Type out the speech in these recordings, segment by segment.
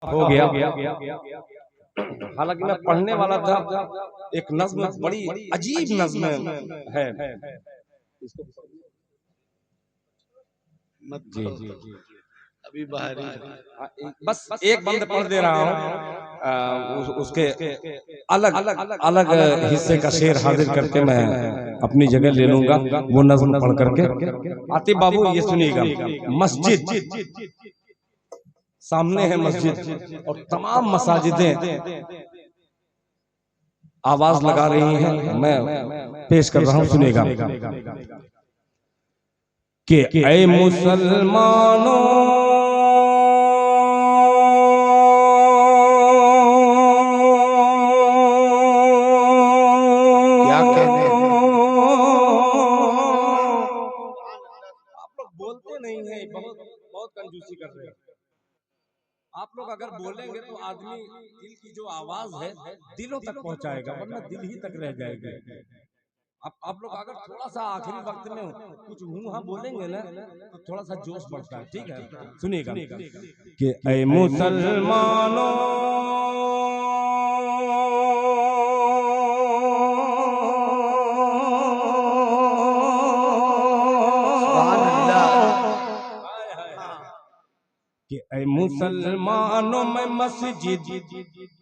हो गया। हालांकि मैं पढ़ने वाला था, एक नज्म बड़ी अजीब नज्म है। मत जी जी जी अभी बाहर ही बस एक बंद पढ़ दे रहा हूँ। उसके अलग अलग अलग हिस्से का शेर हाजिर करके मैं अपनी जगह ले लूंगा वो नज्म पढ़ करके। आतिफ बाबू ये सुनिएगा। मस्जिद, सामने है मस्जिद और तमाम मसाजिदें आवाज लगा रही हैं। मैं पेश कर रहा हूं, सुनिएगा कि ऐ मुसलमानों क्या कहने आप लोग बोलते नहीं हैं, बहुत बहुत कंजूसी कर रहे हैं। आप लोग अगर बोलेंगे तो आदमी दिल की जो आवाज है दिलों तक पहुंचाएगा, वरना दिल ही तक रह जाएगी। आप लोग अगर थोड़ा सा आखिरी वक्त में कुछ मुंह बोलेंगे ना तो थोड़ा सा जोश बढ़ता है। ठीक है, सुनिएगा कि ऐ मुसलमानों कि ऐ मुसलमानों मैं मस्जिद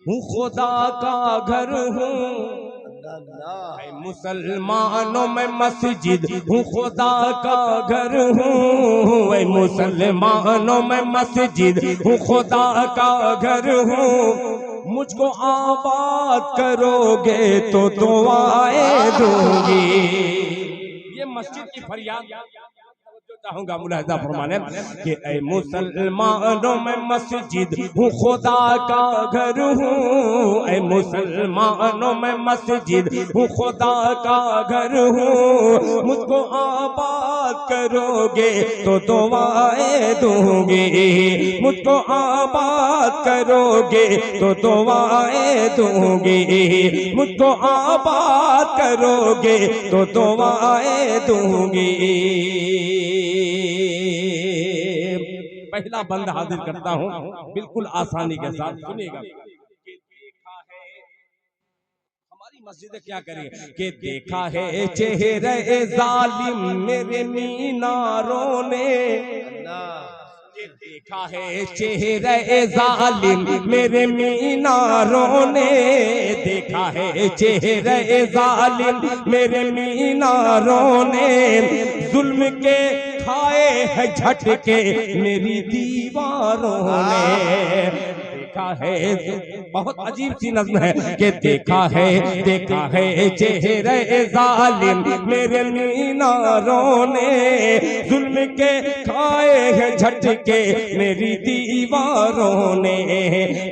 हूँ, खुदा का घर हूँ। ऐ मुसलमानों मैं मस्जिद हूँ, खुदा का घर हूँ। ऐ मुसलमानों मैं मस्जिद हूँ, खुदा का घर हूँ। मुझको आबाद करोगे तो दुआएं दूंगी। ये मस्जिद की फरियाद चाहूंगा मुलाहिजा फरमाने कि ऐ मुसलमानों में मस्जिद हूँ, खुदा का घर हूँ। ऐ मुसलमानों में मस्जिद हूँ, खुदा का घर हूँ। मुझको आबाद करोगे तो दुआएं दूंगी। मुझको आबाद करोगे तो दुआएं दूंगी। मुझको आबाद करोगे तो दुआएं दूंगी। पहला बंद हाजिर करता हूं बिल्कुल आसानी के साथ, सुनिएगा। हमारी मस्जिदें क्या करें कि देखा है चेहरे जालिम मेरे मीनारों ने, देखा है चेहरे जालिम मेरे मीनारों ने, देखा है चेहरे जालिम मेरे मीनारों ने। जुल्म के खाए है झटके मेरी दीवारों ने। देखा है, बहुत अजीब सी नज़्म है कि देखा है चेहरे जालिम मेरे मीनारों ने। जुल्म के खाए हैं झटके मेरी दीवारों ने।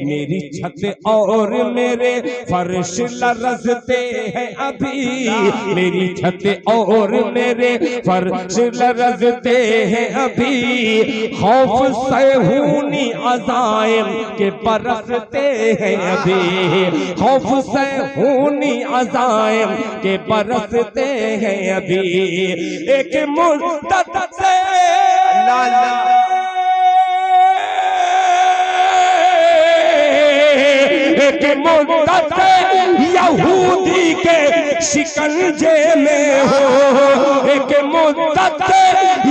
मेरी छत और मेरे फर्श लरजते हैं अभी। मेरी छत और मेरे फर्श लरजते हैं अभी। खौफ से हूनी अज़ाइम के बरसते हैं अभी। खौफ से हूनी अज़ाइम के बरसते हैं अभी। एक मुद्दत से एक मुद्दत यहूदी के शिकंजे में हो। एक मुद्दत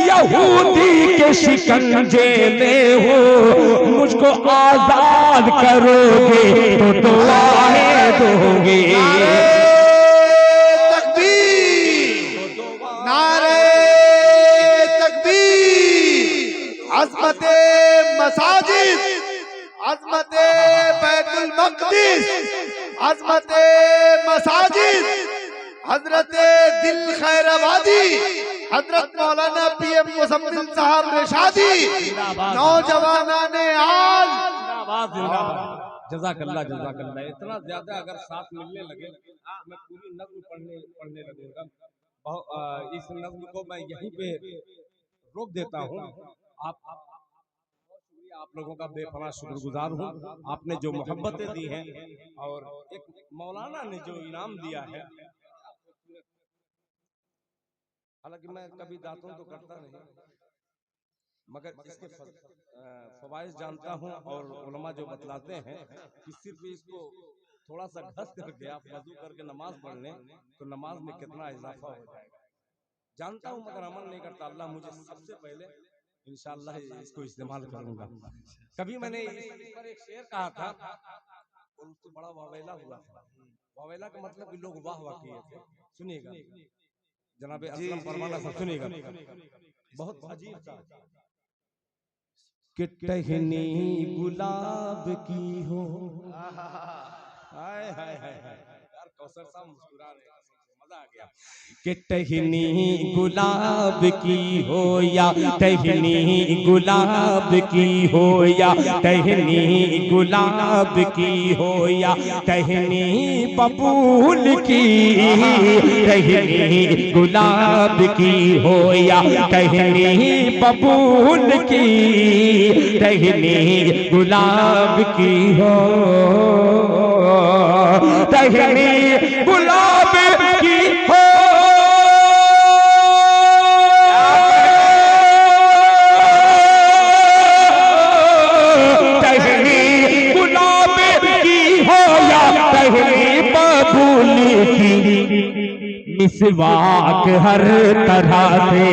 यहूदी के शिकंजे में हो। मुझको आजाद करोगे तो दुआएं दोगे। अज़मते मसाजिद, अज़मते बैतुल मक़दिस, अज़मते मसाजिद, हजरते दिल खैराबादी, हजरत मौलाना पीएम मुज़म्मिल साहब रिशादी, नौजवानाने आल। जज़ाकल्लाह जज़ाकल्लाह। इतना ज्यादा अगर साथ मिलने लगे मैं पूरी नज़्म पढ़ने लगूंगा। इस नज़्म को मैं यहीं पे रोक देता हूँ। आप लोगों का बेपनाह शुक्रगुजार हूँ। आपने जो मोहब्बतें दी हैं और एक मौलाना ने जो इनाम दिया है, हालांकि मैं कभी दातों तो करता नहीं। मगर इसके फवाइद जानता हूँ और उलमा जो बतलाते हैं कि सिर्फ इसको थोड़ा सा घस करके आप वजू करके नमाज पढ़ लें तो नमाज में कितना इजाफा हो जाएगा। जानता हूँ मगर अमल नहीं करता। अल्लाह मुझे सबसे पहले इंशाअल्लाह इसको इस्तेमाल करूंगा। कभी मैंने इस पर एक शेर कहा था और उससे बड़ा वावेला हुआ था। वावेला का मतलब कि लोग वाह वाह किए थे। सुनिएगा जनाब असलम फरमाना सब सुनिएगा, बहुत अजीब था। कि टहनी गुलाब की हो, हाय हाय हाय यार कौसर साहब मुस्कुरा रहे हैं, मजा आ गया। कि टहनी गुलाब की हो या टहनी गुलाब की हो या टहनी गुलाब की हो या टहनी बबूल की, टहनी गुलाब की हो या टहनी बबूल की, टहनी गुलाब की हो, टहनी गुलाब की हो, टहनी गुलाब की हो या टहनी बबूल की, मिसवाक हर तरह से,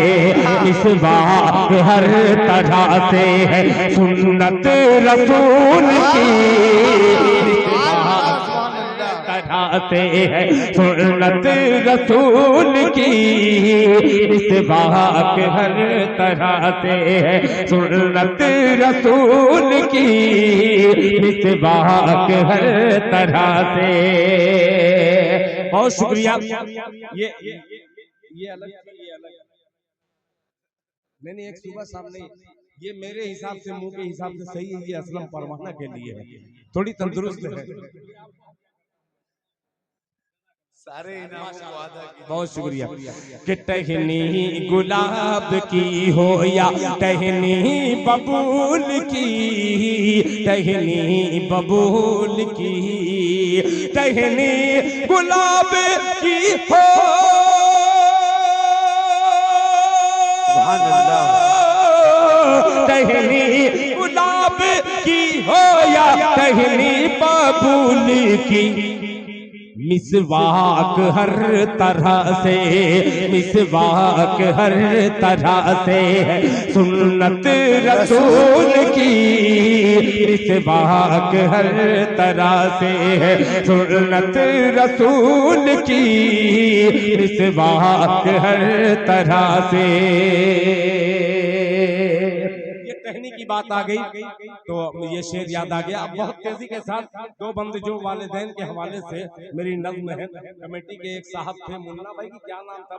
मिसवाक हर तरह से है सुन्नत रसूल की, तरह से है सुन्नत रसूल की, मिसवाक हर तरह से है सुन्नत रसूल की, मिसवाक हर तरह से। बहुत शुक्रिया। ये अलग, ये अलग नहीं, एक सुबह सामने ये मेरे हिसाब से मुंह के हिसाब से सही है, ये असलम फरमाना के लिए है, थोड़ी तंदुरुस्त है। सारे इनामों को आधा कीजिए। बहुत शुक्रिया। कि टहनी गुलाब की हो या टहनी बबूल की, टहनी बबूल की, टहनी गुलाब की हो, टहनी गुलाब की हो या टहनी बबूल की, मिसवाक हर तरह से, मिसवाक हर तरह से है सुन्नत रसूल की, मिसवाक हर तरह से है सुन्नत रसूल की, मिसवाक हर तरह से। टहनी की बात आ गई तो ये शेर याद आ गया। अब बहुत तेजी के साथ दो बंद जो वालिदैन के हवाले से मेरी नज़्म है, कमेटी के एक साहब थे, मुन्ना भाई की क्या नाम था?